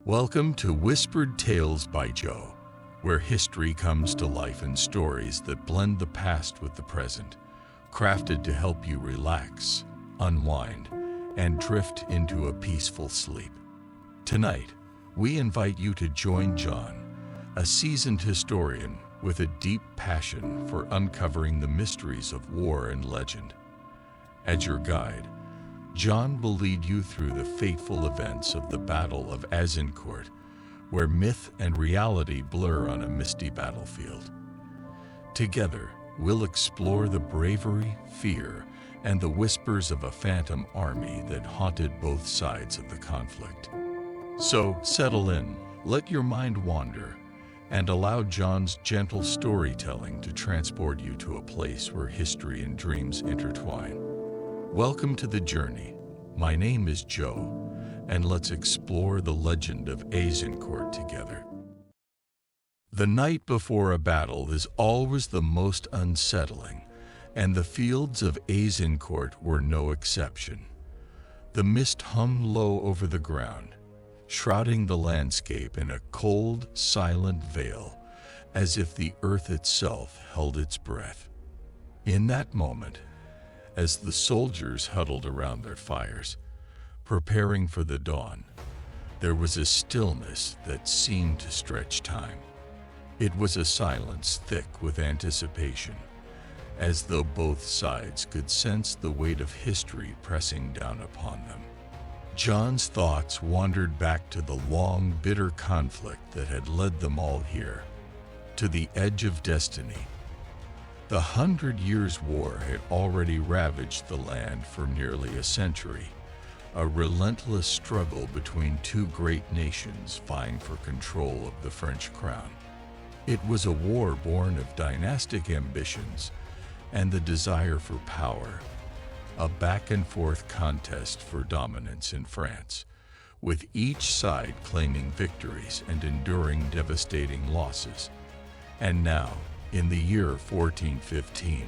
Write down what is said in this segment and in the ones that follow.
Welcome to Whispered Tales by Joe, where history comes to life in stories that blend the past with the present, crafted to help you relax, unwind, and drift into a peaceful sleep. Tonight, we invite you to join John, a seasoned historian with a deep passion for uncovering the mysteries of war and legend. As your guide, John will lead you through the fateful events of the Battle of Agincourt, where myth and reality blur on a misty battlefield. Together, we'll explore the bravery, fear, and the whispers of a phantom army that haunted both sides of the conflict. So, settle in, let your mind wander, and allow John's gentle storytelling to transport you to a place where history and dreams intertwine. Welcome to the journey. My name is Joe, and let's explore the legend of Agincourt together. The night before a battle is always the most unsettling, and the fields of Agincourt were no exception. The mist hung low over the ground, shrouding the landscape in a cold, silent veil, as if the earth itself held its breath. In that moment, as the soldiers huddled around their fires, preparing for the dawn, there was a stillness that seemed to stretch time. It was a silence thick with anticipation, as though both sides could sense the weight of history pressing down upon them. John's thoughts wandered back to the long, bitter conflict that had led them all here, to the edge of destiny. The 100 Years' War had already ravaged the land for nearly a century, a relentless struggle between two great nations vying for control of the French crown. It was a war born of dynastic ambitions and the desire for power, a back-and-forth contest for dominance in France, with each side claiming victories and enduring devastating losses. And now, in the year 1415,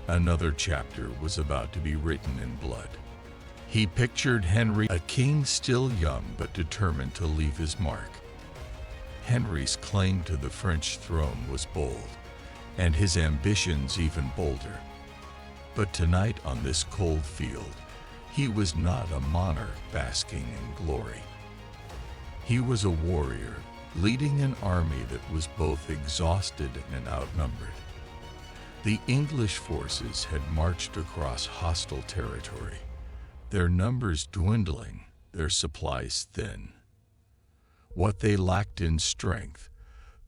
another chapter was about to be written in blood. He pictured Henry, a king still young but determined to leave his mark. Henry's claim to the French throne was bold, and his ambitions even bolder. But tonight on this cold field, he was not a monarch basking in glory. He was a warrior, leading an army that was both exhausted and outnumbered. The English forces had marched across hostile territory, their numbers dwindling, their supplies thin. What they lacked in strength,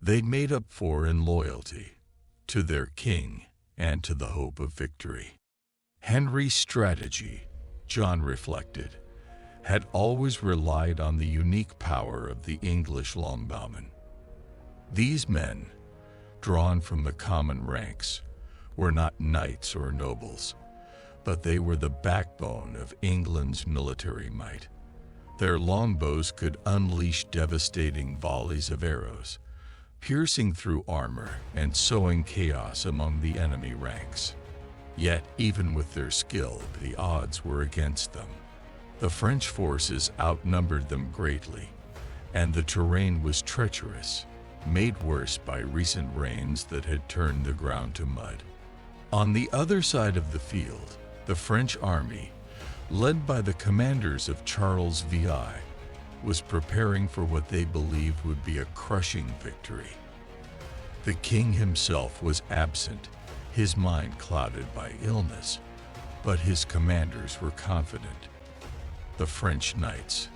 they made up for in loyalty to their king and to the hope of victory. Henry's strategy, John reflected, had always relied on the unique power of the English Longbowmen. These men, drawn from the common ranks, were not knights or nobles, but they were the backbone of England's military might. Their longbows could unleash devastating volleys of arrows, piercing through armor and sowing chaos among the enemy ranks. Yet, even with their skill, the odds were against them. The French forces outnumbered them greatly, and the terrain was treacherous, made worse by recent rains that had turned the ground to mud. On the other side of the field, the French army, led by the commanders of Charles VI, was preparing for what they believed would be a crushing victory. The king himself was absent, his mind clouded by illness, but his commanders were confident. The French knights,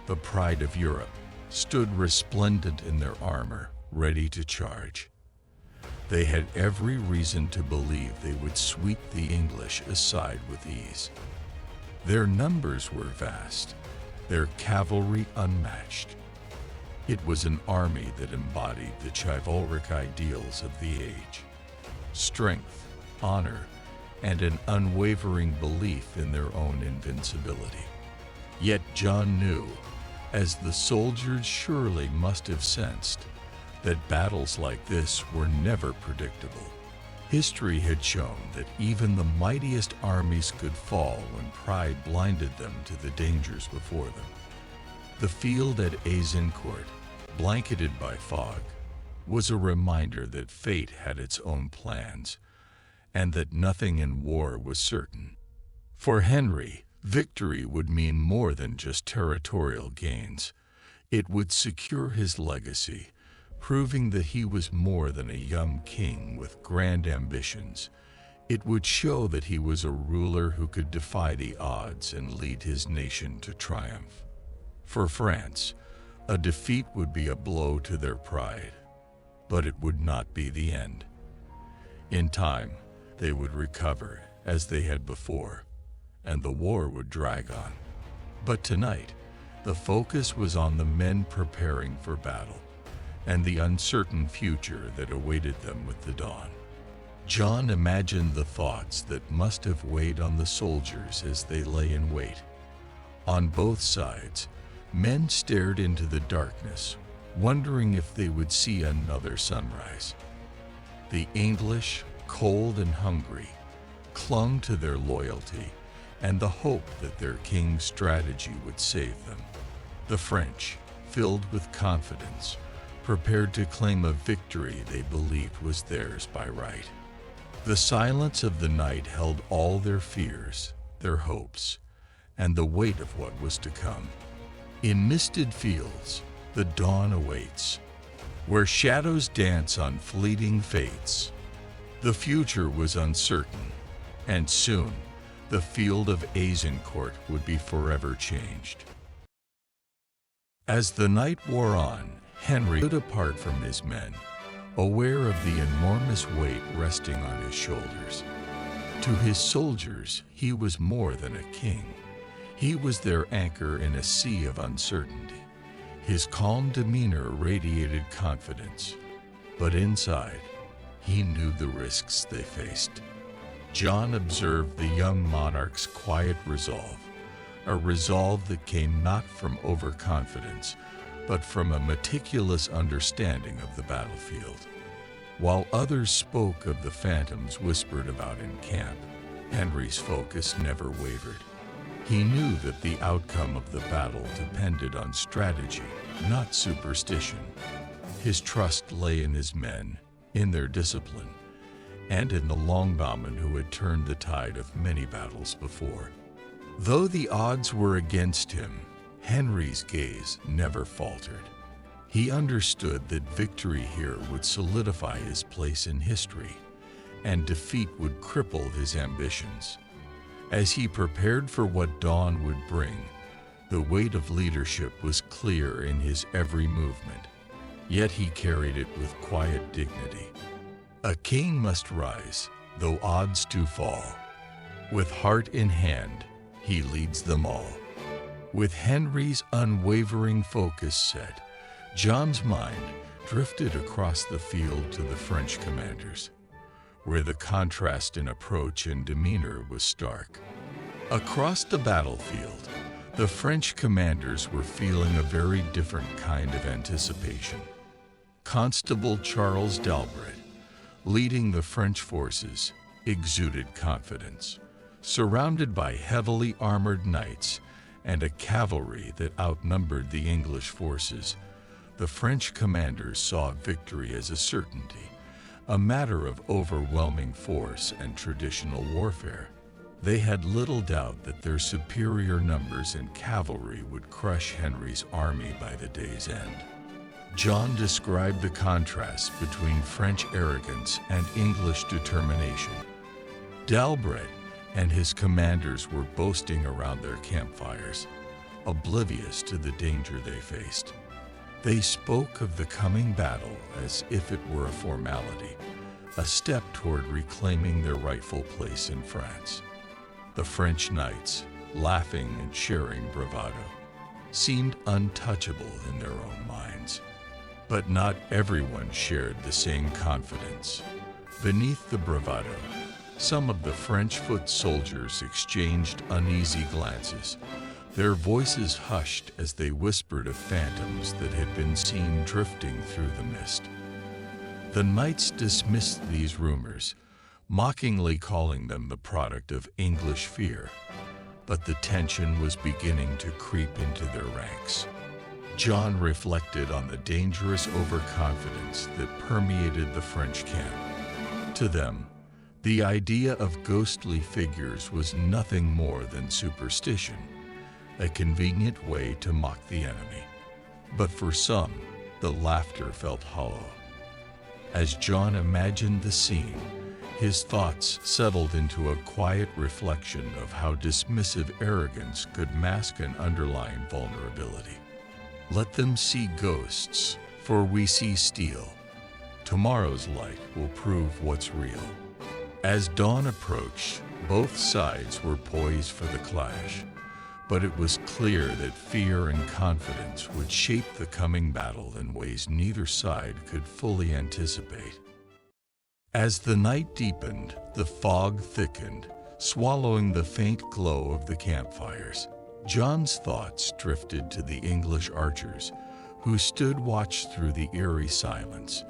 the pride of Europe, stood resplendent in their armor, ready to charge. They had every reason to believe they would sweep the English aside with ease. Their numbers were vast, their cavalry unmatched. It was an army that embodied the chivalric ideals of the age: strength, honor, and an unwavering belief in their own invincibility. Yet John knew, as the soldiers surely must have sensed, that battles like this were never predictable. History had shown that even the mightiest armies could fall when pride blinded them to the dangers before them. The field at Agincourt, blanketed by fog, was a reminder that fate had its own plans, and that nothing in war was certain. For Henry, victory would mean more than just territorial gains. It would secure his legacy, proving that he was more than a young king with grand ambitions. It would show that he was a ruler who could defy the odds and lead his nation to triumph. For France, a defeat would be a blow to their pride, but it would not be the end. In time, they would recover as they had before, and the war would drag on. But tonight, the focus was on the men preparing for battle and the uncertain future that awaited them with the dawn. John imagined the thoughts that must have weighed on the soldiers as they lay in wait. On both sides, men stared into the darkness, wondering if they would see another sunrise. The English, cold and hungry, clung to their loyalty and the hope that their king's strategy would save them. The French, filled with confidence, prepared to claim a victory they believed was theirs by right. The silence of the night held all their fears, their hopes, and the weight of what was to come. In misted fields, the dawn awaits, where shadows dance on fleeting fates. The future was uncertain, and soon the field of Agincourt would be forever changed. As the night wore on, Henry stood apart from his men, aware of the enormous weight resting on his shoulders. To his soldiers, he was more than a king. He was their anchor in a sea of uncertainty. His calm demeanor radiated confidence, but inside, he knew the risks they faced. John observed the young monarch's quiet resolve, a resolve that came not from overconfidence, but from a meticulous understanding of the battlefield. While others spoke of the phantoms whispered about in camp, Henry's focus never wavered. He knew that the outcome of the battle depended on strategy, not superstition. His trust lay in his men, in their discipline, and in the Longbowmen who had turned the tide of many battles before. Though the odds were against him, Henry's gaze never faltered. He understood that victory here would solidify his place in history, and defeat would cripple his ambitions. As he prepared for what dawn would bring, the weight of leadership was clear in his every movement, yet he carried it with quiet dignity. A king must rise, though odds do fall. With heart in hand, he leads them all. With Henry's unwavering focus set, John's mind drifted across the field to the French commanders, where the contrast in approach and demeanor was stark. Across the battlefield, the French commanders were feeling a very different kind of anticipation. Constable Charles d'Albret, leading the French forces, exuded confidence, surrounded by heavily armored knights and a cavalry that outnumbered the English forces. The French commanders saw victory as a certainty, a matter of overwhelming force and traditional warfare. They had little doubt that their superior numbers in cavalry would crush Henry's army by the day's end. John described the contrast between French arrogance and English determination. D'Albret and his commanders were boasting around their campfires, oblivious to the danger they faced. They spoke of the coming battle as if it were a formality, a step toward reclaiming their rightful place in France. The French knights, laughing and sharing bravado, seemed untouchable in their own minds. But not everyone shared the same confidence. Beneath the bravado, some of the French foot soldiers exchanged uneasy glances, their voices hushed as they whispered of phantoms that had been seen drifting through the mist. The knights dismissed these rumors, mockingly calling them the product of English fear, but the tension was beginning to creep into their ranks. John reflected on the dangerous overconfidence that permeated the French camp. To them, the idea of ghostly figures was nothing more than superstition, a convenient way to mock the enemy. But for some, the laughter felt hollow. As John imagined the scene, his thoughts settled into a quiet reflection of how dismissive arrogance could mask an underlying vulnerability. Let them see ghosts, for we see steel. Tomorrow's light will prove what's real. As dawn approached, both sides were poised for the clash, but it was clear that fear and confidence would shape the coming battle in ways neither side could fully anticipate. As the night deepened, the fog thickened, swallowing the faint glow of the campfires. John's thoughts drifted to the English archers, who stood watch through the eerie silence,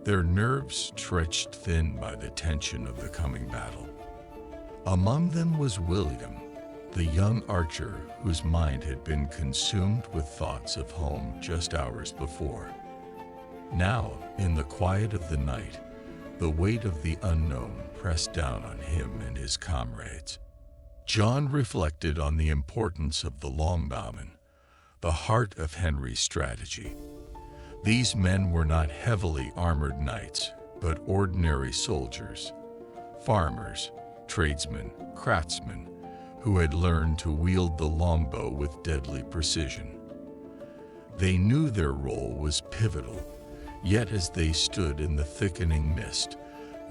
their nerves stretched thin by the tension of the coming battle. Among them was William, the young archer whose mind had been consumed with thoughts of home just hours before. Now, in the quiet of the night, the weight of the unknown pressed down on him and his comrades. John reflected on the importance of the Longbowmen, the heart of Henry's strategy. These men were not heavily armored knights, but ordinary soldiers, farmers, tradesmen, craftsmen, who had learned to wield the longbow with deadly precision. They knew their role was pivotal, yet as they stood in the thickening mist,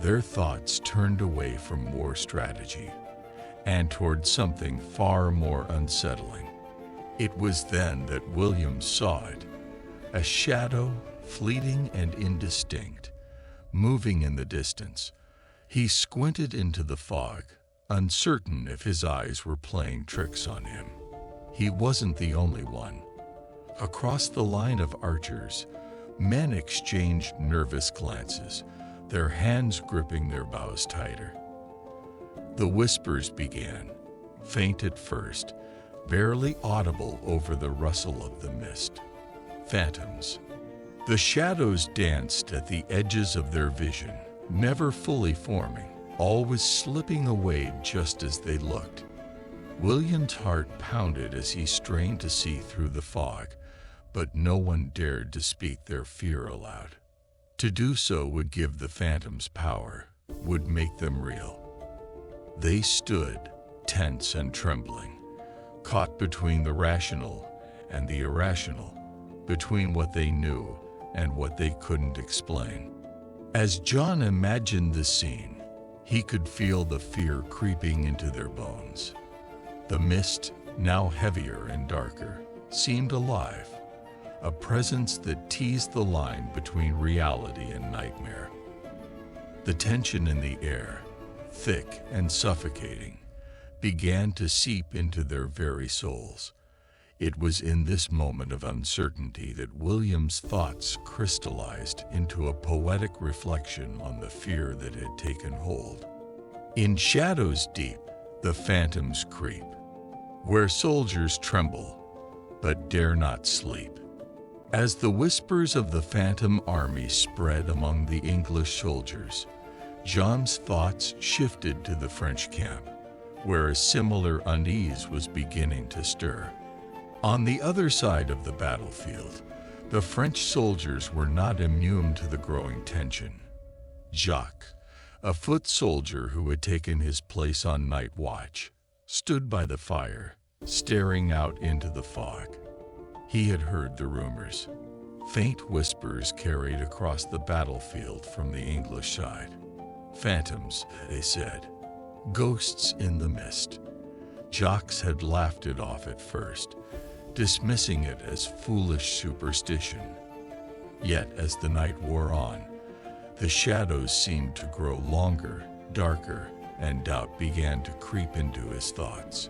their thoughts turned away from war strategy and toward something far more unsettling. It was then that William saw it, a shadow, fleeting and indistinct, moving in the distance. He squinted into the fog, uncertain if his eyes were playing tricks on him. He wasn't the only one. Across the line of archers, men exchanged nervous glances, their hands gripping their bows tighter. The whispers began, faint at first, barely audible over the rustle of the mist. Phantoms. The shadows danced at the edges of their vision, never fully forming, always slipping away just as they looked. William's heart pounded as he strained to see through the fog, but no one dared to speak their fear aloud. To do so would give the phantoms power, would make them real. They stood, tense and trembling, caught between the rational and the irrational, between what they knew and what they couldn't explain. As John imagined the scene, he could feel the fear creeping into their bones. The mist, now heavier and darker, seemed alive, a presence that teased the line between reality and nightmare. The tension in the air, thick and suffocating, began to seep into their very souls. It was in this moment of uncertainty that William's thoughts crystallized into a poetic reflection on the fear that had taken hold. In shadows deep, the phantoms creep, where soldiers tremble, but dare not sleep. As the whispers of the phantom army spread among the English soldiers, John's thoughts shifted to the French camp, where a similar unease was beginning to stir. On the other side of the battlefield, the French soldiers were not immune to the growing tension. Jacques, a foot soldier who had taken his place on night watch, stood by the fire, staring out into the fog. He had heard the rumors. Faint whispers carried across the battlefield from the English side. Phantoms, they said. Ghosts in the mist. Jacques had laughed it off at first, dismissing it as foolish superstition. Yet as the night wore on, the shadows seemed to grow longer, darker, and doubt began to creep into his thoughts.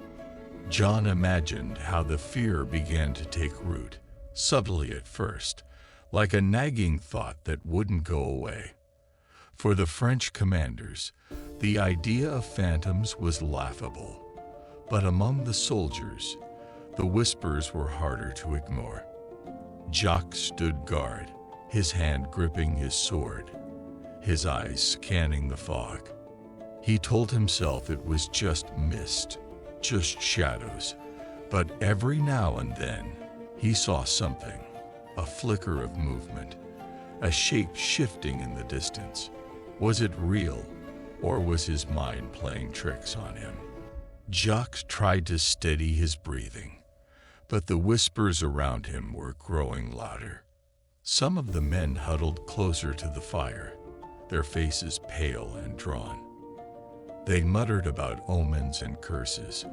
John imagined how the fear began to take root, subtly at first, like a nagging thought that wouldn't go away. For the French commanders, the idea of phantoms was laughable, but among the soldiers, the whispers were harder to ignore. Jacques stood guard, his hand gripping his sword, his eyes scanning the fog. He told himself it was just mist, just shadows, but every now and then he saw something, a flicker of movement, a shape shifting in the distance. Was it real, or was his mind playing tricks on him? Jacques tried to steady his breathing, but the whispers around him were growing louder. Some of the men huddled closer to the fire, their faces pale and drawn. They muttered about omens and curses,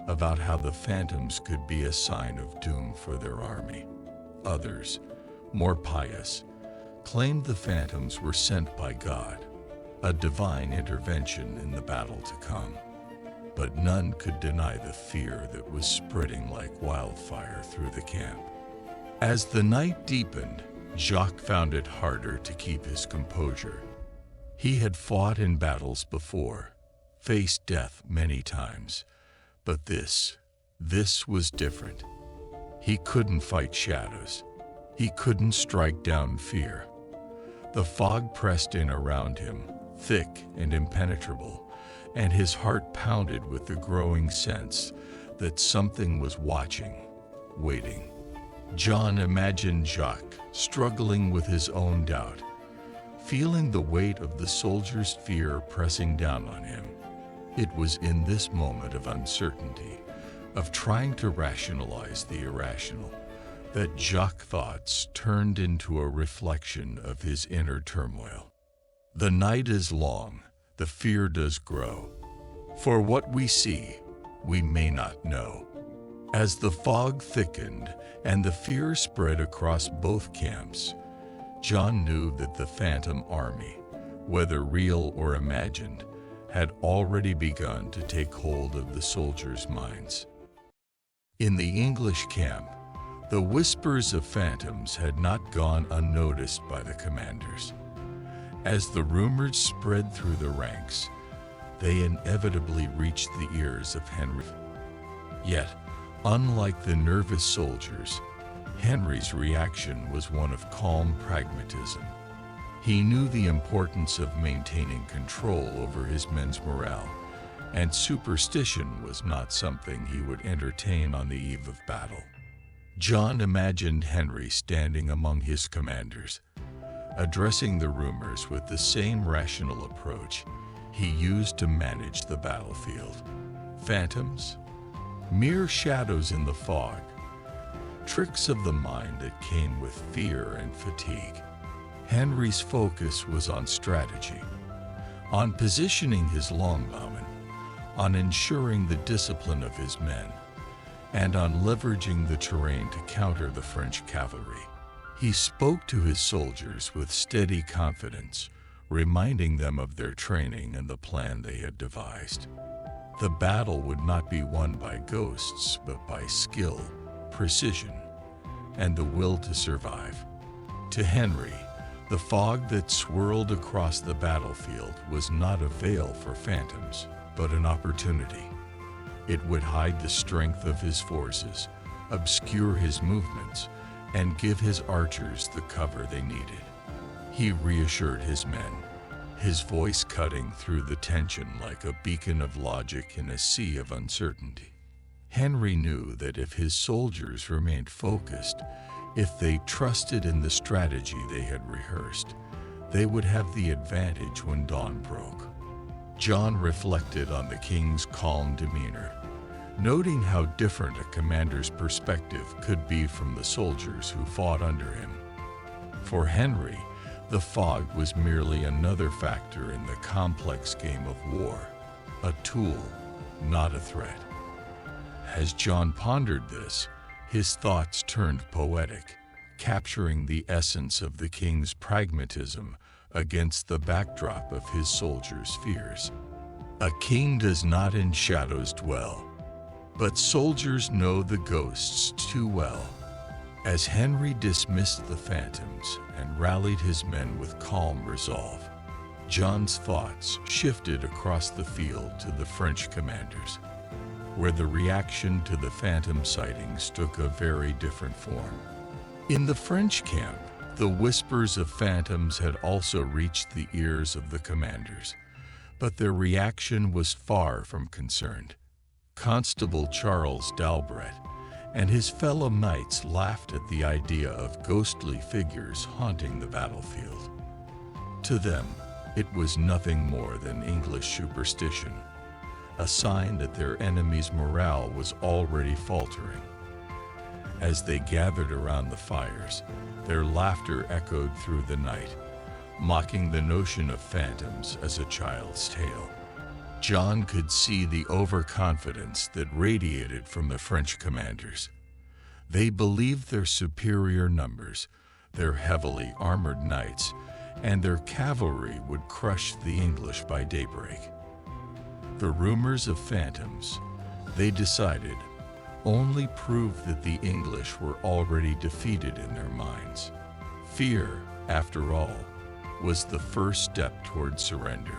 about how the phantoms could be a sign of doom for their army. Others, more pious, claimed the phantoms were sent by God, a divine intervention in the battle to come. But none could deny the fear that was spreading like wildfire through the camp. As the night deepened, Jacques found it harder to keep his composure. He had fought in battles before, faced death many times, but this was different. He couldn't fight shadows. He couldn't strike down fear. The fog pressed in around him, thick and impenetrable, and his heart pounded with the growing sense that something was watching, waiting. John imagined Jacques struggling with his own doubt, feeling the weight of the soldier's fear pressing down on him. It was in this moment of uncertainty, of trying to rationalize the irrational, that Jacques' thoughts turned into a reflection of his inner turmoil. The night is long, the fear does grow. For what we see, we may not know. As the fog thickened and the fear spread across both camps, John knew that the phantom army, whether real or imagined, had already begun to take hold of the soldiers' minds. In the English camp, the whispers of phantoms had not gone unnoticed by the commanders. As the rumors spread through the ranks, they inevitably reached the ears of Henry. Yet, unlike the nervous soldiers, Henry's reaction was one of calm pragmatism. He knew the importance of maintaining control over his men's morale, and superstition was not something he would entertain on the eve of battle. John imagined Henry standing among his commanders, addressing the rumors with the same rational approach he used to manage the battlefield. Phantoms? Mere shadows in the fog, tricks of the mind that came with fear and fatigue. Henry's focus was on strategy, on positioning his longbowmen, on ensuring the discipline of his men, and on leveraging the terrain to counter the French cavalry. He spoke to his soldiers with steady confidence, reminding them of their training and the plan they had devised. The battle would not be won by ghosts, but by skill, precision, and the will to survive. To Henry, the fog that swirled across the battlefield was not a veil for phantoms, but an opportunity. It would hide the strength of his forces, obscure his movements, and give his archers the cover they needed. He reassured his men, his voice cutting through the tension like a beacon of logic in a sea of uncertainty. Henry knew that if his soldiers remained focused, if they trusted in the strategy they had rehearsed, they would have the advantage when dawn broke. John reflected on the king's calm demeanor, noting how different a commander's perspective could be from the soldiers who fought under him. For Henry, the fog was merely another factor in the complex game of war, a tool, not a threat. As John pondered this, his thoughts turned poetic, capturing the essence of the king's pragmatism against the backdrop of his soldiers' fears. A king does not in shadows dwell, but soldiers know the ghosts too well. As Henry dismissed the phantoms and rallied his men with calm resolve, John's thoughts shifted across the field to the French commanders, where the reaction to the phantom sightings took a very different form. In the French camp, the whispers of phantoms had also reached the ears of the commanders, but their reaction was far from concerned. Constable Charles d'Albret and his fellow knights laughed at the idea of ghostly figures haunting the battlefield. To them, it was nothing more than English superstition, a sign that their enemies' morale was already faltering. As they gathered around the fires, their laughter echoed through the night, mocking the notion of phantoms as a child's tale. John could see the overconfidence that radiated from the French commanders. They believed their superior numbers, their heavily armored knights, and their cavalry would crush the English by daybreak. The rumors of phantoms, they decided, only proved that the English were already defeated in their minds. Fear, after all, was the first step toward surrender,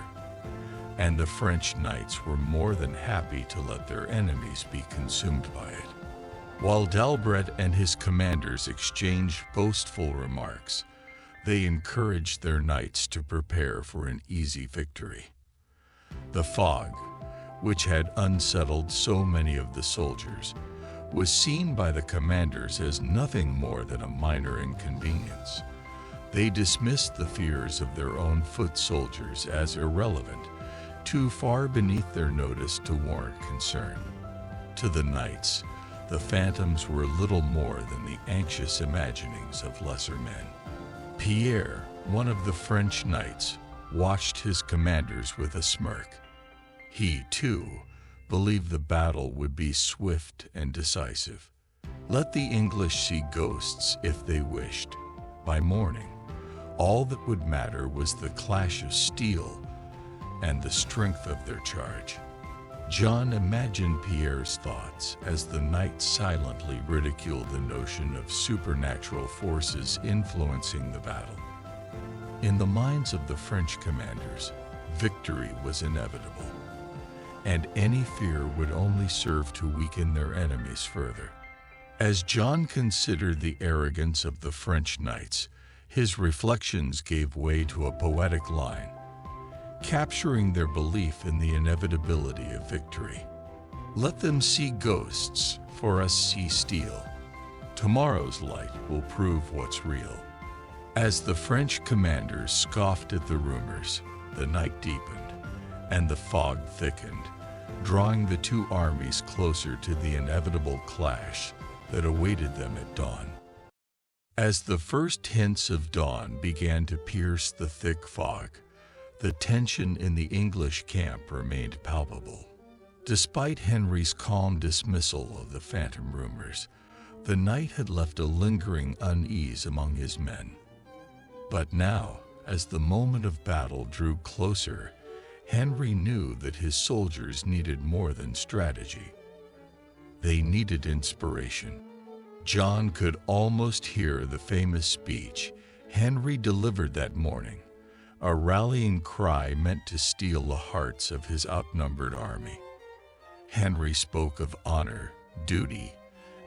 and the French knights were more than happy to let their enemies be consumed by it. While d'Albret and his commanders exchanged boastful remarks, they encouraged their knights to prepare for an easy victory. The fog, which had unsettled so many of the soldiers, was seen by the commanders as nothing more than a minor inconvenience. They dismissed the fears of their own foot soldiers as irrelevant, too far beneath their notice to warrant concern. To the knights, the phantoms were little more than the anxious imaginings of lesser men. Pierre, one of the French knights, watched his commanders with a smirk. He, too, believed the battle would be swift and decisive. Let the English see ghosts if they wished. By morning, all that would matter was the clash of steel and the strength of their charge. John imagined Pierre's thoughts as the knight silently ridiculed the notion of supernatural forces influencing the battle. In the minds of the French commanders, victory was inevitable, and any fear would only serve to weaken their enemies further. As John considered the arrogance of the French knights, his reflections gave way to a poetic line, capturing their belief in the inevitability of victory. Let them see ghosts, for us see steel. Tomorrow's light will prove what's real. As the French commanders scoffed at the rumors, the night deepened, and the fog thickened, drawing the two armies closer to the inevitable clash that awaited them at dawn. As the first hints of dawn began to pierce the thick fog, the tension in the English camp remained palpable. Despite Henry's calm dismissal of the phantom rumors, the knight had left a lingering unease among his men. But now, as the moment of battle drew closer, Henry knew that his soldiers needed more than strategy. They needed inspiration. John could almost hear the famous speech Henry delivered that morning, a rallying cry meant to steal the hearts of his outnumbered army. Henry spoke of honor, duty,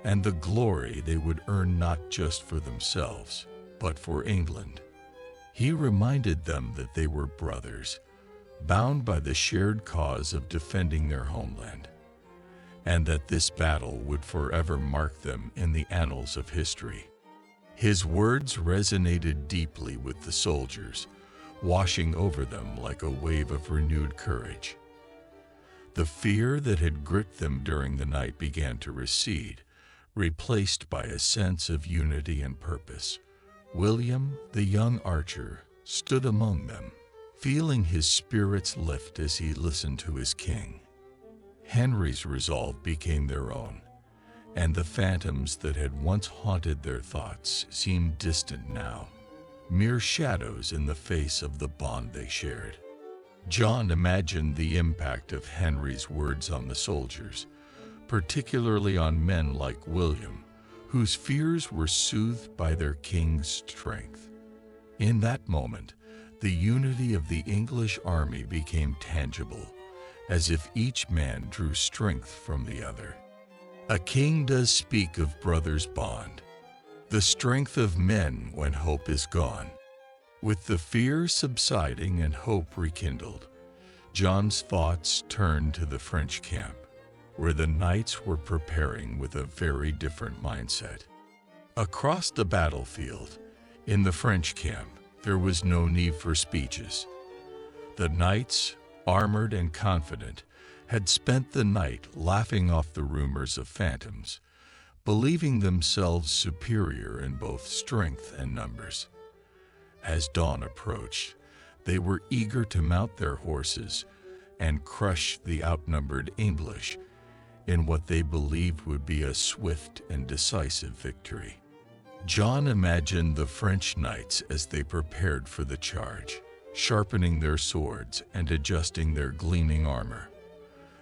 and the glory they would earn not just for themselves, but for England. He reminded them that they were brothers, bound by the shared cause of defending their homeland, and that this battle would forever mark them in the annals of history. His words resonated deeply with the soldiers, washing over them like a wave of renewed courage. The fear that had gripped them during the night began to recede, replaced by a sense of unity and purpose. William, the young archer, stood among them, feeling his spirits lift as he listened to his king. Henry's resolve became their own, and the phantoms that had once haunted their thoughts seemed distant now, mere shadows in the face of the bond they shared. John imagined the impact of Henry's words on the soldiers, particularly on men like William, whose fears were soothed by their king's strength. In that moment, the unity of the English army became tangible, as if each man drew strength from the other. A king does speak of brothers' bond, The strength of men when hope is gone. With the fear subsiding and hope rekindled, John's thoughts turned to the French camp, where the knights were preparing with a very different mindset. Across the battlefield, in the French camp, there was no need for speeches. The knights, armored and confident, had spent the night laughing off the rumors of phantoms, believing themselves superior in both strength and numbers. As dawn approached, they were eager to mount their horses and crush the outnumbered English in what they believed would be a swift and decisive victory. John imagined the French knights as they prepared for the charge, sharpening their swords and adjusting their gleaming armor.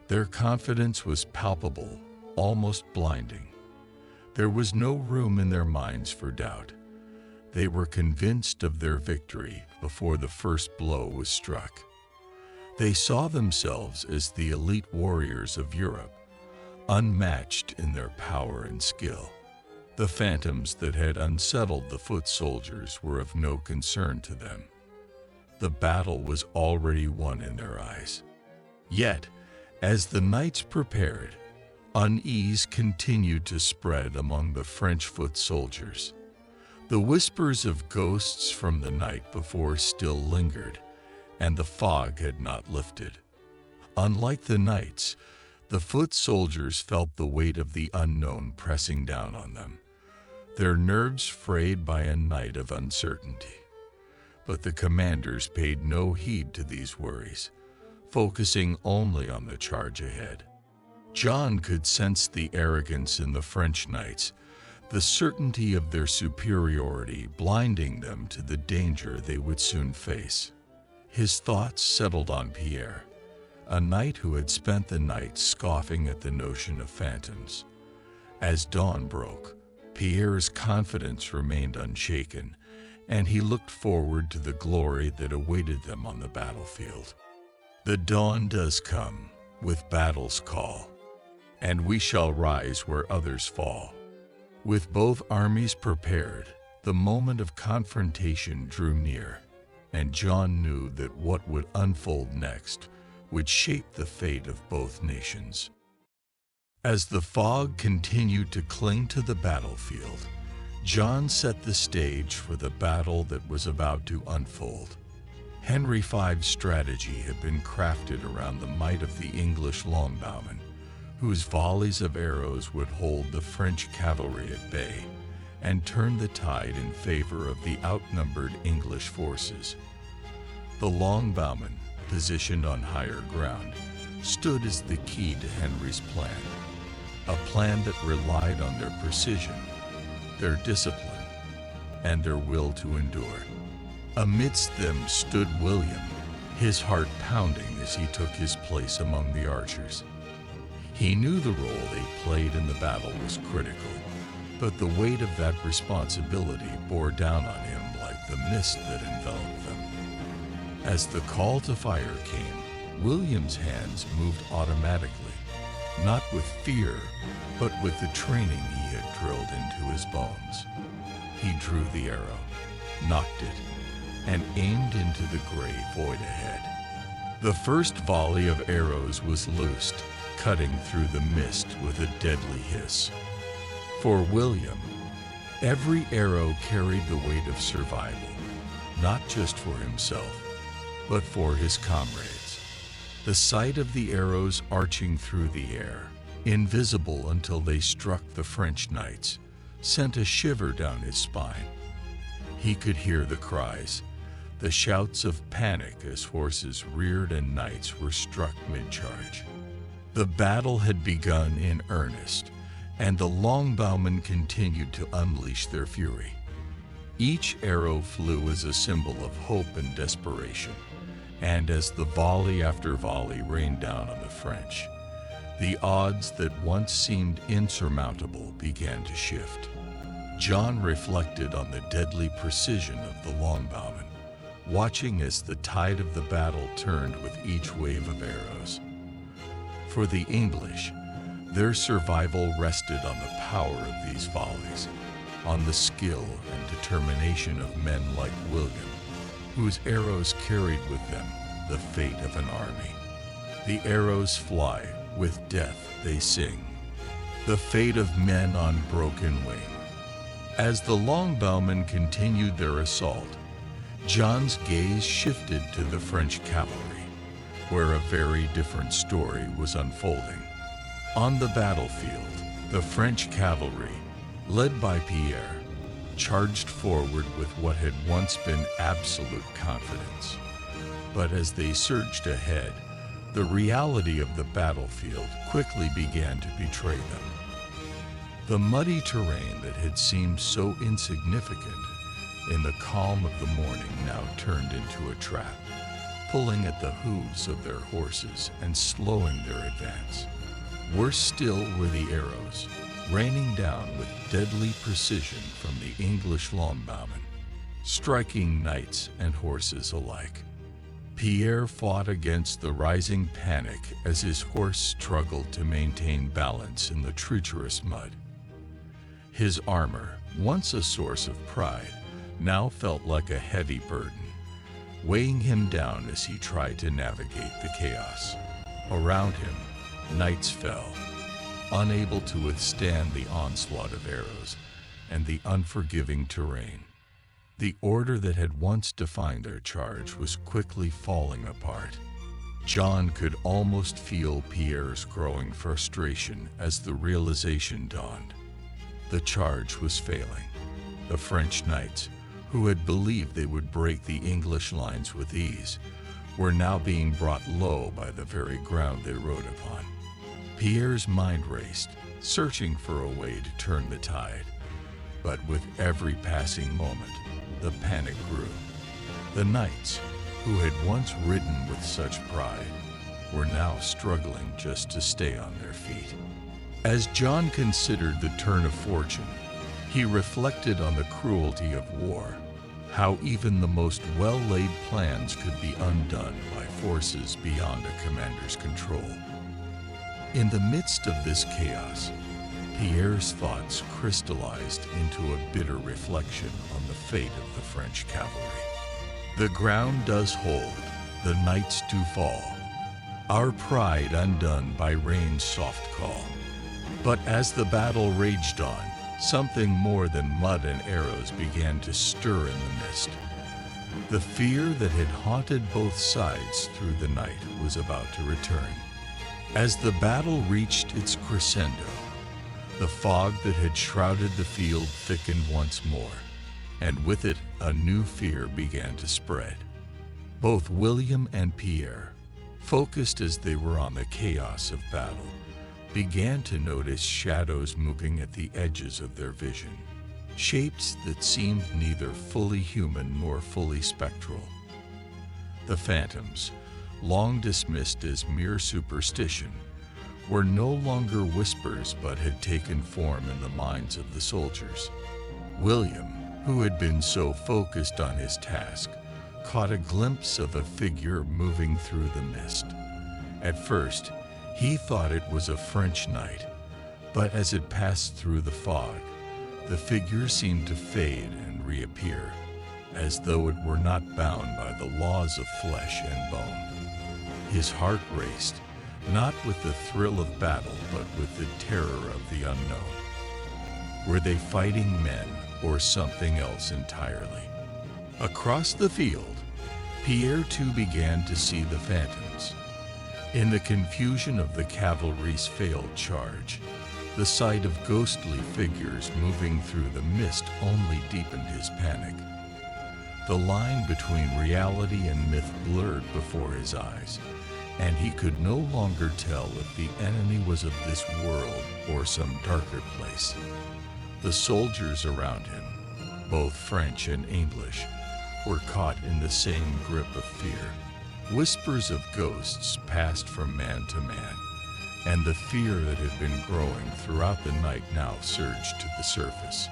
Their confidence was palpable, almost blinding. There was no room in their minds for doubt. They were convinced of their victory before the first blow was struck. They saw themselves as the elite warriors of Europe, unmatched in their power and skill. The phantoms that had unsettled the foot soldiers were of no concern to them. The battle was already won in their eyes. Yet, as the knights prepared, unease continued to spread among the French foot soldiers. The whispers of ghosts from the night before still lingered, and the fog had not lifted. Unlike the knights, the foot soldiers felt the weight of the unknown pressing down on them, their nerves frayed by a night of uncertainty. But the commanders paid no heed to these worries, focusing only on the charge ahead. John could sense the arrogance in the French knights, the certainty of their superiority blinding them to the danger they would soon face. His thoughts settled on Pierre, a knight who had spent the night scoffing at the notion of phantoms. As dawn broke, Pierre's confidence remained unshaken, and he looked forward to the glory that awaited them on the battlefield. The dawn does come, with battle's call, and we shall rise where others fall. With both armies prepared, the moment of confrontation drew near, and John knew that what would unfold next would shape the fate of both nations. As the fog continued to cling to the battlefield, John set the stage for the battle that was about to unfold. Henry V's strategy had been crafted around the might of the English Longbowmen, whose volleys of arrows would hold the French cavalry at bay and turn the tide in favor of the outnumbered English forces. The Longbowmen, positioned on higher ground, stood as the key to Henry's plan, a plan that relied on their precision, their discipline, and their will to endure. Amidst them stood William, his heart pounding as he took his place among the archers. He knew the role they played in the battle was critical, but the weight of that responsibility bore down on him like the mist that enveloped them. As the call to fire came, William's hands moved automatically, not with fear, but with the training he had drilled into his bones. He drew the arrow, nocked it, and aimed into the gray void ahead. The first volley of arrows was loosed, cutting through the mist with a deadly hiss. For William, every arrow carried the weight of survival, not just for himself, but for his comrades. The sight of the arrows arching through the air, invisible until they struck the French knights, sent a shiver down his spine. He could hear the cries, the shouts of panic as horses reared and knights were struck mid-charge. The battle had begun in earnest, and the Longbowmen continued to unleash their fury. Each arrow flew as a symbol of hope and desperation, and as the volley after volley rained down on the French, the odds that once seemed insurmountable began to shift. John reflected on the deadly precision of the Longbowmen, watching as the tide of the battle turned with each wave of arrows. For the English, their survival rested on the power of these volleys. on the skill and determination of men like William, whose arrows carried with them the fate of an army. The arrows fly, with death they sing, the fate of men on broken wing. As the Longbowmen continued their assault, John's gaze shifted to the French cavalry, where a very different story was unfolding. On the battlefield, the French cavalry, led by Pierre, charged forward with what had once been absolute confidence. But as they surged ahead, the reality of the battlefield quickly began to betray them. The muddy terrain that had seemed so insignificant in the calm of the morning now turned into a trap, pulling at the hooves of their horses and slowing their advance. Worse still were the arrows, raining down with deadly precision from the English Longbowmen, striking knights and horses alike. Pierre fought against the rising panic as his horse struggled to maintain balance in the treacherous mud. His armor, once a source of pride, now felt like a heavy burden, weighing him down as he tried to navigate the chaos. Around him, knights fell, unable to withstand the onslaught of arrows and the unforgiving terrain. The order that had once defined their charge was quickly falling apart. John could almost feel Pierre's growing frustration as the realization dawned. The charge was failing. The French knights, who had believed they would break the English lines with ease, were now being brought low by the very ground they rode upon. Pierre's mind raced, searching for a way to turn the tide. But with every passing moment, the panic grew. The knights, who had once ridden with such pride, were now struggling just to stay on their feet. As John considered the turn of fortune, he reflected on the cruelty of war, how even the most well-laid plans could be undone by forces beyond a commander's control. In the midst of this chaos, Pierre's thoughts crystallized into a bitter reflection on the fate of the French cavalry. The ground does hold, the knights do fall, our pride undone by rain's soft call. But as the battle raged on, something more than mud and arrows began to stir in the mist. The fear that had haunted both sides through the night was about to return. As the battle reached its crescendo, the fog that had shrouded the field thickened once more, and with it a new fear began to spread. Both William and Pierre, focused as they were on the chaos of battle, began to notice shadows moving at the edges of their vision, shapes that seemed neither fully human nor fully spectral. The phantoms, long dismissed as mere superstition, were no longer whispers but had taken form in the minds of the soldiers. William, who had been so focused on his task, caught a glimpse of a figure moving through the mist. At first, he thought it was a French knight, but as it passed through the fog, the figure seemed to fade and reappear, as though it were not bound by the laws of flesh and bone. His heart raced, not with the thrill of battle, but with the terror of the unknown. Were they fighting men or something else entirely? Across the field, Pierre too began to see the phantoms. In the confusion of the cavalry's failed charge, the sight of ghostly figures moving through the mist only deepened his panic. The line between reality and myth blurred before his eyes, and he could no longer tell if the enemy was of this world or some darker place. The soldiers around him, both French and English, were caught in the same grip of fear. Whispers of ghosts passed from man to man, and the fear that had been growing throughout the night now surged to the surface.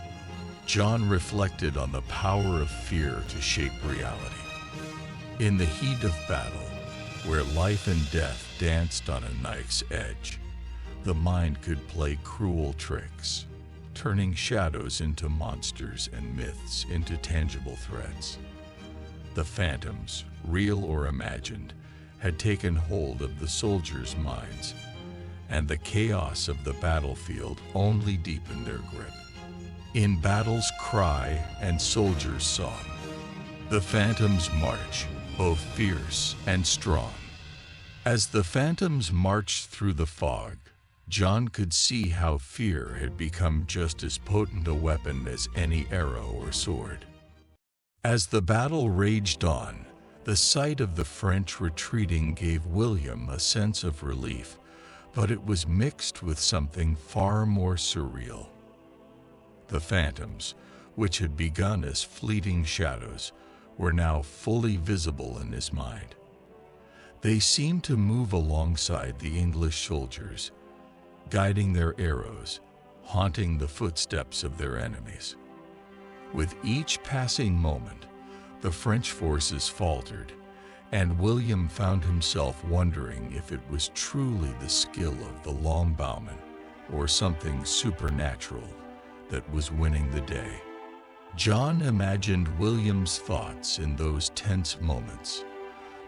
John reflected on the power of fear to shape reality. In the heat of battle, where life and death danced on a knife's edge, the mind could play cruel tricks. turning shadows into monsters and myths into tangible threats. The phantoms, real or imagined, had taken hold of the soldiers' minds, and the chaos of the battlefield only deepened their grip. In battle's cry and soldiers' song, the phantoms march, both fierce and strong. As the phantoms marched through the fog, John could see how fear had become just as potent a weapon as any arrow or sword. As the battle raged on, the sight of the French retreating gave William a sense of relief, but it was mixed with something far more surreal. The phantoms, which had begun as fleeting shadows, were now fully visible in his mind. They seemed to move alongside the English soldiers, guiding their arrows, haunting the footsteps of their enemies. With each passing moment, the French forces faltered, and William found himself wondering if it was truly the skill of the Longbowmen or something supernatural that was winning the day. John imagined William's thoughts in those tense moments.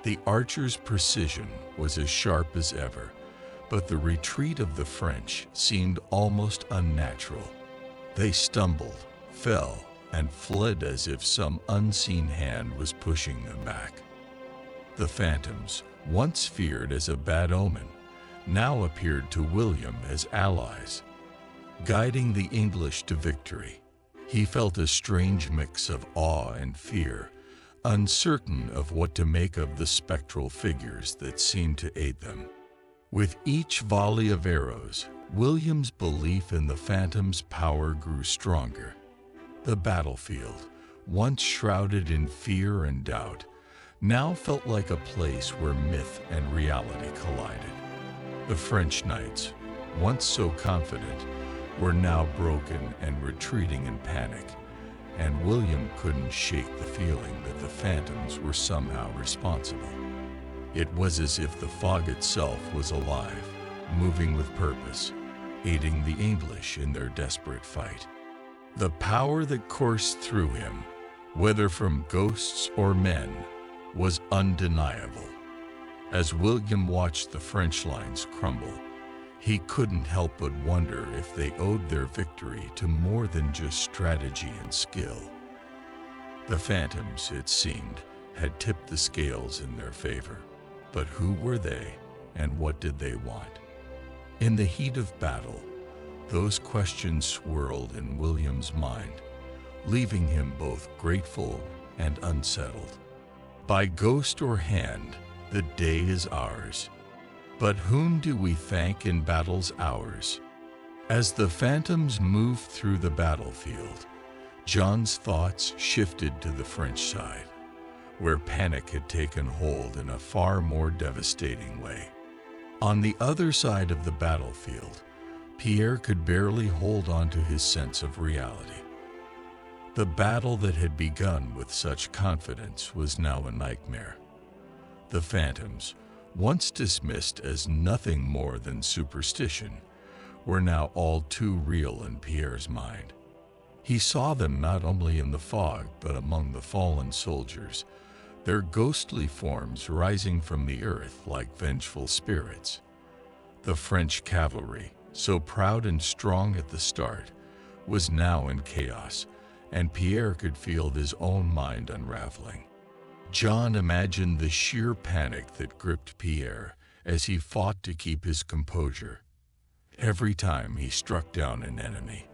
The archers' precision was as sharp as ever, but the retreat of the French seemed almost unnatural. They stumbled, fell, and fled as if some unseen hand was pushing them back. The phantoms, once feared as a bad omen, now appeared to William as allies, guiding the English to victory. He felt a strange mix of awe and fear, uncertain of what to make of the spectral figures that seemed to aid them. With each volley of arrows, William's belief in the phantom's power grew stronger. The battlefield, once shrouded in fear and doubt, now felt like a place where myth and reality collided. The French knights, once so confident, were now broken and retreating in panic, and William couldn't shake the feeling that the phantoms were somehow responsible. It was as if the fog itself was alive, moving with purpose, aiding the English in their desperate fight. The power that coursed through him, whether from ghosts or men, was undeniable. As William watched the French lines crumble, he couldn't help but wonder if they owed their victory to more than just strategy and skill. The phantoms, it seemed, had tipped the scales in their favor. But who were they, and what did they want? In the heat of battle, those questions swirled in William's mind, leaving him both grateful and unsettled. By ghost or hand, the day is ours. But whom do we thank in battle's hours? As the phantoms moved through the battlefield, John's thoughts shifted to the French side, where panic had taken hold in a far more devastating way. On the other side of the battlefield, Pierre could barely hold on to his sense of reality. The battle that had begun with such confidence was now a nightmare. The phantoms, once dismissed as nothing more than superstition, were now all too real in Pierre's mind. He saw them not only in the fog, but among the fallen soldiers, their ghostly forms rising from the earth like vengeful spirits. The French cavalry, so proud and strong at the start, was now in chaos, and Pierre could feel his own mind unraveling. John imagined the sheer panic that gripped Pierre as he fought to keep his composure. Every time he struck down an enemy,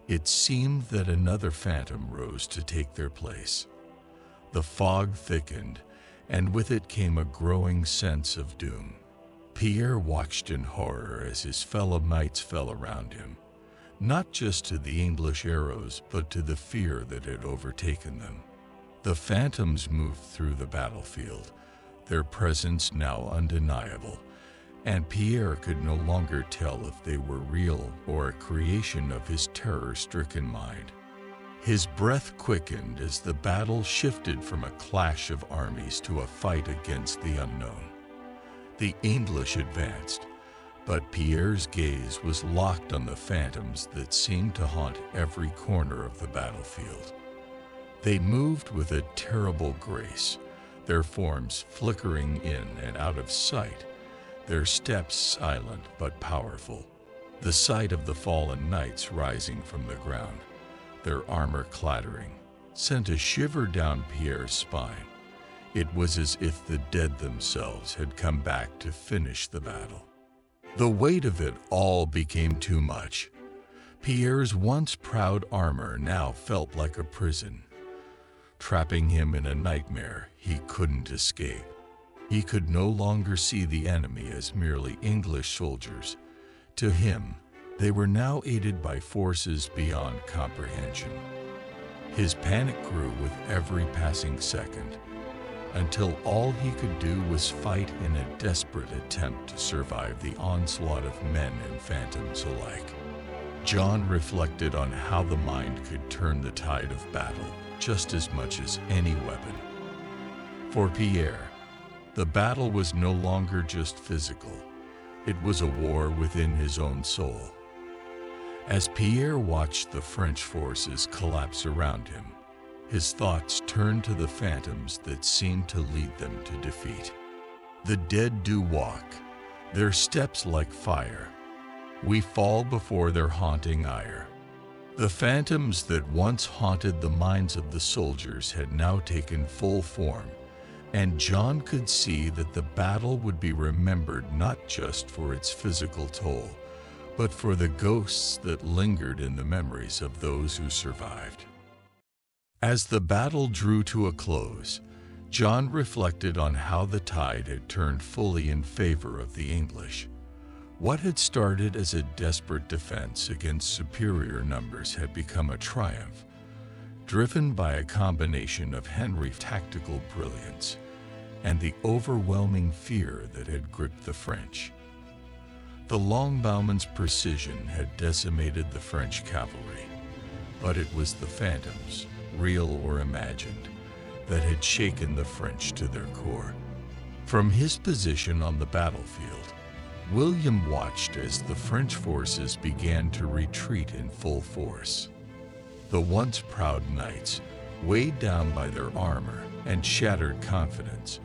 it seemed that another phantom rose to take their place. The fog thickened, and with it came a growing sense of doom. Pierre watched in horror as his fellow knights fell around him, not just to the English arrows, but to the fear that had overtaken them. The phantoms moved through the battlefield, their presence now undeniable, and Pierre could no longer tell if they were real or a creation of his terror-stricken mind. His breath quickened as the battle shifted from a clash of armies to a fight against the unknown. The English advanced, But Pierre's gaze was locked on the phantoms that seemed to haunt every corner of the battlefield. They moved with a terrible grace, their forms flickering in and out of sight, their steps silent but powerful. The sight of the fallen knights rising from the ground, their armor clattering, sent a shiver down Pierre's spine. It was as if the dead themselves had come back to finish the battle. The weight of it all became too much. Pierre's once proud armor now felt like a prison, trapping him in a nightmare he couldn't escape. He could no longer see the enemy as merely English soldiers. To him, they were now aided by forces beyond comprehension. His panic grew with every passing second, until all he could do was fight in a desperate attempt to survive the onslaught of men and phantoms alike. John reflected on how the mind could turn the tide of battle just as much as any weapon. For Pierre, the battle was no longer just physical. It was a war within his own soul. As Pierre watched the French forces collapse around him, his thoughts turned to the phantoms that seemed to lead them to defeat. The dead do walk, their steps like fire. We fall before their haunting ire. The phantoms that once haunted the minds of the soldiers had now taken full form, and John could see that the battle would be remembered not just for its physical toll, but for the ghosts that lingered in the memories of those who survived. As the battle drew to a close, John reflected on how the tide had turned fully in favor of the English. What had started as a desperate defense against superior numbers had become a triumph, driven by a combination of Henry's tactical brilliance and the overwhelming fear that had gripped the French. The Longbowmen's precision had decimated the French cavalry, but it was the phantoms, real or imagined, that had shaken the French to their core. From his position on the battlefield, William watched as the French forces began to retreat in full force. The once proud knights, weighed down by their armor and shattered confidence,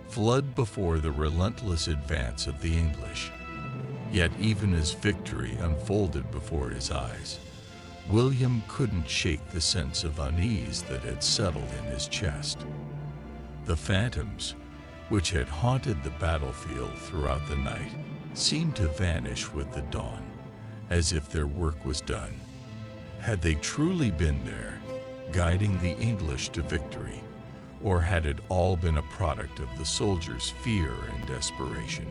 fled before the relentless advance of the English. Yet even as victory unfolded before his eyes, William couldn't shake the sense of unease that had settled in his chest. The phantoms, which had haunted the battlefield throughout the night, seemed to vanish with the dawn, as if their work was done. Had they truly been there, guiding the English to victory, or had it all been a product of the soldiers' fear and desperation?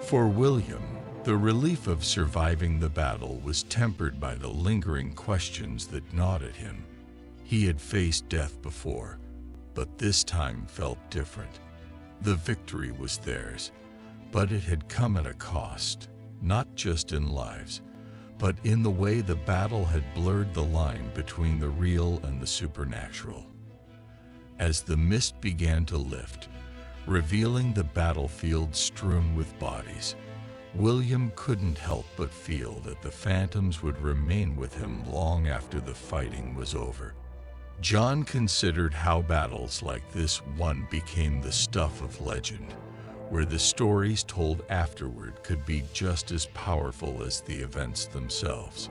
For William, the relief of surviving the battle was tempered by the lingering questions that gnawed at him. He had faced death before, but this time felt different. The victory was theirs, but it had come at a cost, not just in lives, but in the way the battle had blurred the line between the real and the supernatural. As the mist began to lift, revealing the battlefield strewn with bodies, William couldn't help but feel that the phantoms would remain with him long after the fighting was over. John considered how battles like this one became the stuff of legend, where the stories told afterward could be just as powerful as the events themselves.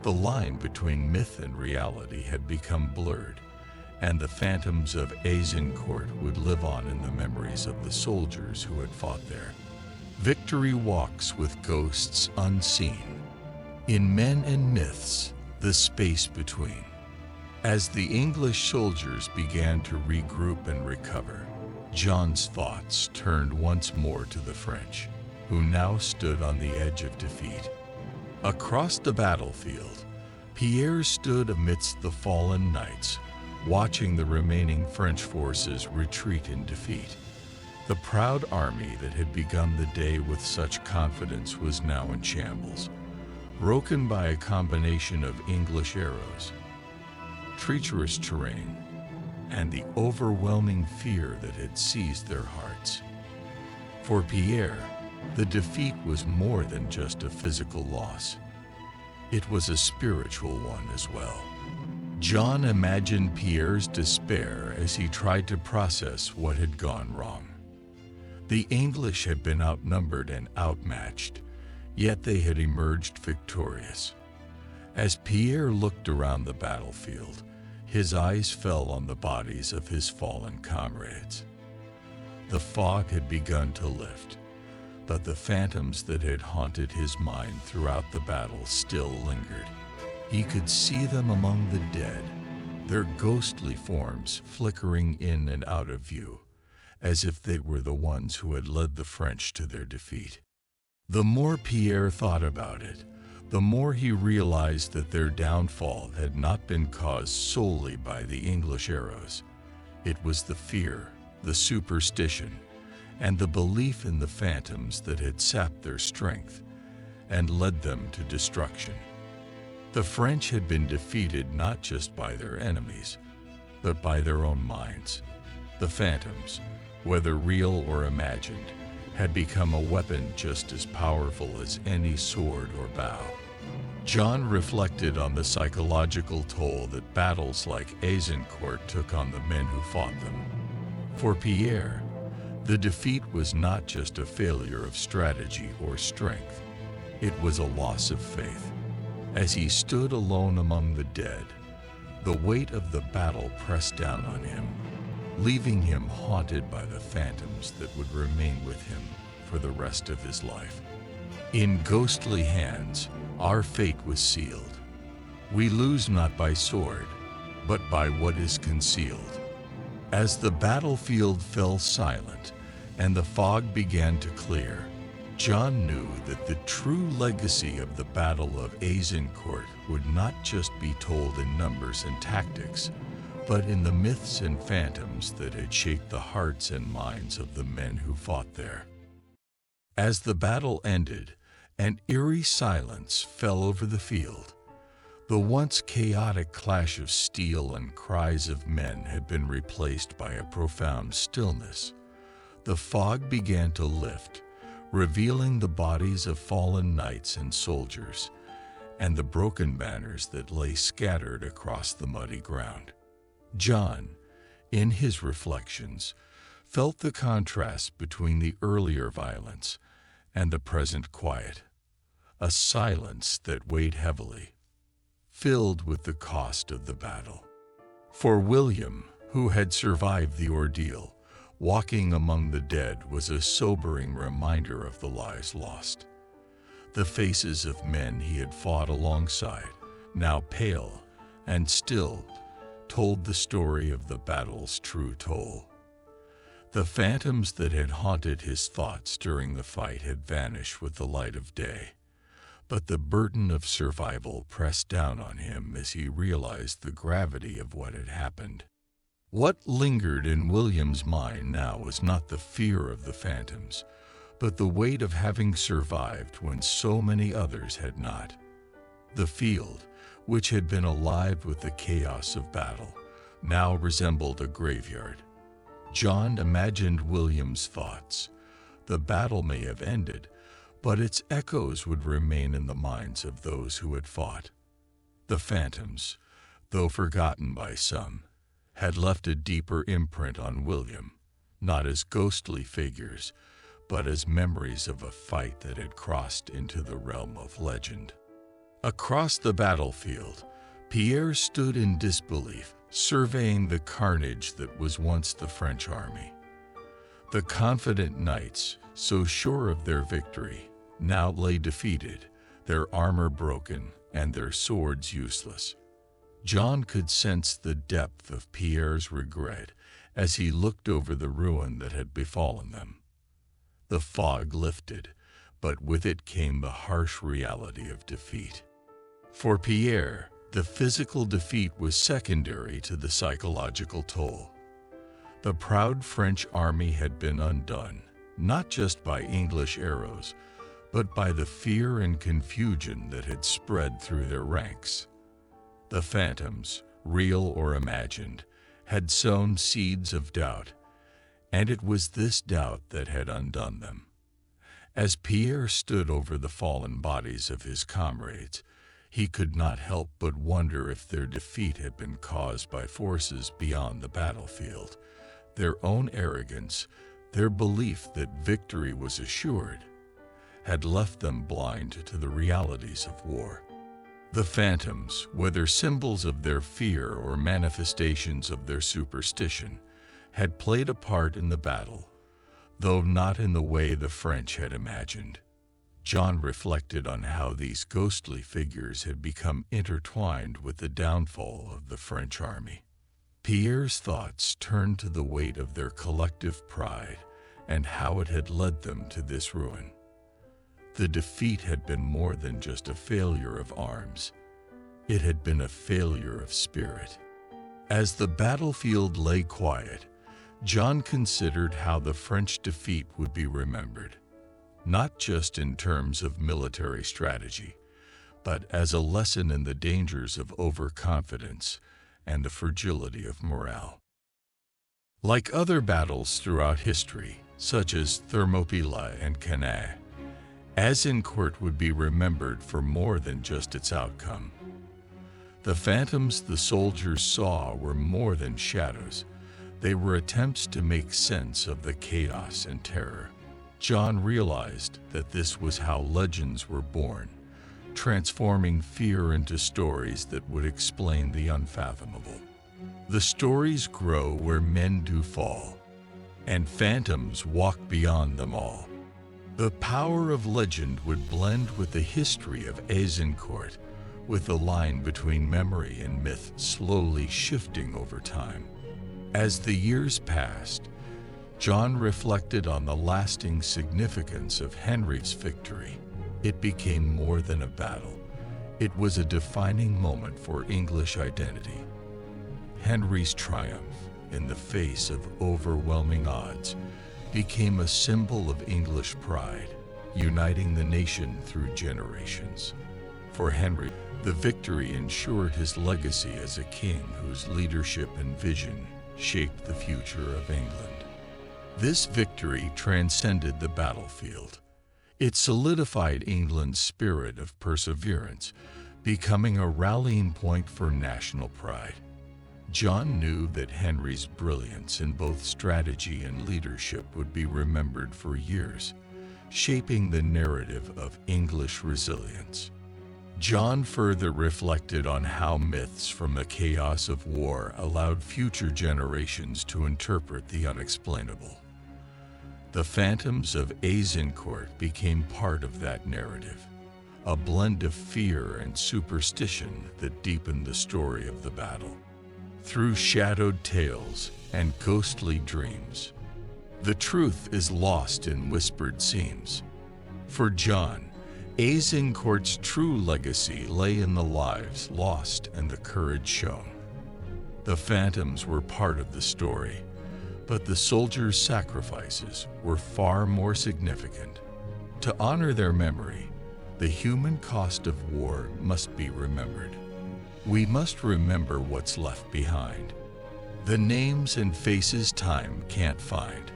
The line between myth and reality had become blurred, and the phantoms of Agincourt would live on in the memories of the soldiers who had fought there. Victory walks with ghosts unseen. In men and myths, the space between. As the English soldiers began to regroup and recover, John's thoughts turned once more to the French, who now stood on the edge of defeat. Across the battlefield, Pierre stood amidst the fallen knights, watching the remaining French forces retreat in defeat. The proud army that had begun the day with such confidence was now in shambles, broken by a combination of English arrows, treacherous terrain, and the overwhelming fear that had seized their hearts. For Pierre, The defeat was more than just a physical loss. It was a spiritual one as well. John imagined Pierre's despair as he tried to process what had gone wrong. The English had been outnumbered and outmatched, yet they had emerged victorious. As Pierre looked around the battlefield, his eyes fell on the bodies of his fallen comrades. The fog had begun to lift, but the phantoms that had haunted his mind throughout the battle still lingered. He could see them among the dead, their ghostly forms flickering in and out of view, as if they were the ones who had led the French to their defeat. The more Pierre thought about it, the more he realized that their downfall had not been caused solely by the English arrows. It was the fear, the superstition, and the belief in the phantoms that had sapped their strength and led them to destruction. The French had been defeated not just by their enemies, but by their own minds. The phantoms, whether real or imagined, had become a weapon just as powerful as any sword or bow. John reflected on the psychological toll that battles like Agincourt took on the men who fought them. For Pierre, the defeat was not just a failure of strategy or strength, it was a loss of faith. As he stood alone among the dead, the weight of the battle pressed down on him, leaving him haunted by the phantoms that would remain with him for the rest of his life. In ghostly hands, our fate was sealed. We lose not by sword, but by what is concealed. As the battlefield fell silent and the fog began to clear, John knew that the true legacy of the Battle of Agincourt would not just be told in numbers and tactics, but in the myths and phantoms that had shaped the hearts and minds of the men who fought there. As the battle ended, an eerie silence fell over the field. The once chaotic clash of steel and cries of men had been replaced by a profound stillness. The fog began to lift, revealing the bodies of fallen knights and soldiers, and the broken banners that lay scattered across the muddy ground. John, in his reflections, felt the contrast between the earlier violence and the present quiet, a silence that weighed heavily, filled with the cost of the battle. For William, who had survived the ordeal, walking among the dead was a sobering reminder of the lives lost. The faces of men he had fought alongside, now pale and still, told the story of the battle's true toll. The phantoms that had haunted his thoughts during the fight had vanished with the light of day, but the burden of survival pressed down on him as he realized the gravity of what had happened. What lingered in William's mind now was not the fear of the phantoms, but the weight of having survived when so many others had not. The field, which had been alive with the chaos of battle, now resembled a graveyard. John imagined William's thoughts. The battle may have ended, but its echoes would remain in the minds of those who had fought. The phantoms, though forgotten by some, had left a deeper imprint on William, not as ghostly figures, but as memories of a fight that had crossed into the realm of legend. Across the battlefield, Pierre stood in disbelief, surveying the carnage that was once the French army. The confident knights, so sure of their victory, now lay defeated, their armor broken and their swords useless. John could sense the depth of Pierre's regret as he looked over the ruin that had befallen them. The fog lifted, but with it came the harsh reality of defeat. For Pierre, the physical defeat was secondary to the psychological toll. The proud French army had been undone, not just by English arrows, but by the fear and confusion that had spread through their ranks. The phantoms, real or imagined, had sown seeds of doubt, and it was this doubt that had undone them. As Pierre stood over the fallen bodies of his comrades, he could not help but wonder if their defeat had been caused by forces beyond the battlefield. Their own arrogance, their belief that victory was assured, had left them blind to the realities of war. The phantoms, whether symbols of their fear or manifestations of their superstition, had played a part in the battle, though not in the way the French had imagined. John reflected on how these ghostly figures had become intertwined with the downfall of the French army. Pierre's thoughts turned to the weight of their collective pride and how it had led them to this ruin. The defeat had been more than just a failure of arms. It had been a failure of spirit. As the battlefield lay quiet, John considered how the French defeat would be remembered, not just in terms of military strategy, but as a lesson in the dangers of overconfidence and the fragility of morale. Like other battles throughout history, such as Thermopylae and Cannae, Agincourt would be remembered for more than just its outcome. The phantoms the soldiers saw were more than shadows. They were attempts to make sense of the chaos and terror. John realized that this was how legends were born, transforming fear into stories that would explain the unfathomable. The stories grow where men do fall, and phantoms walk beyond them all. The power of legend would blend with the history of Agincourt, with the line between memory and myth slowly shifting over time. As the years passed, John reflected on the lasting significance of Henry's victory. It became more than a battle. It was a defining moment for English identity. Henry's triumph, in the face of overwhelming odds, became a symbol of English pride, uniting the nation through generations. For Henry, the victory ensured his legacy as a king whose leadership and vision shaped the future of England. This victory transcended the battlefield. It solidified England's spirit of perseverance, becoming a rallying point for national pride. John knew that Henry's brilliance in both strategy and leadership would be remembered for years, shaping the narrative of English resilience. John further reflected on how myths from the chaos of war allowed future generations to interpret the unexplainable. The phantoms of Agincourt became part of that narrative, a blend of fear and superstition that deepened the story of the battle. Through shadowed tales and ghostly dreams, the truth is lost in whispered scenes. For John, Agincourt's true legacy lay in the lives lost and the courage shown. The phantoms were part of the story, but the soldiers' sacrifices were far more significant. To honor their memory, the human cost of war must be remembered. We must remember what's left behind, the names and faces time can't find.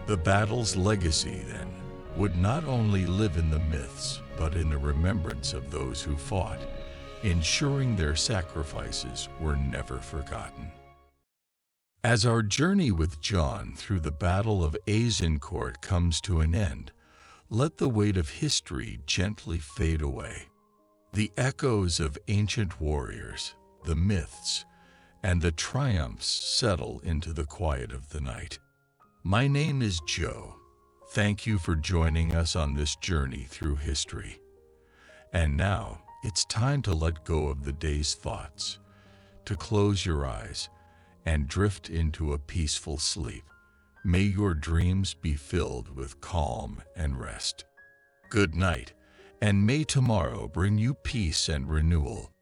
The battle's legacy, then, would not only live in the myths, but in the remembrance of those who fought, ensuring their sacrifices were never forgotten. As our journey with John through the Battle of Agincourt comes to an end, let the weight of history gently fade away. The echoes of ancient warriors, the myths, and the triumphs settle into the quiet of the night. My name is Joe. Thank you for joining us on this journey through history. And now, it's time to let go of the day's thoughts, to close your eyes, and drift into a peaceful sleep. May your dreams be filled with calm and rest. Good night, and may tomorrow bring you peace and renewal.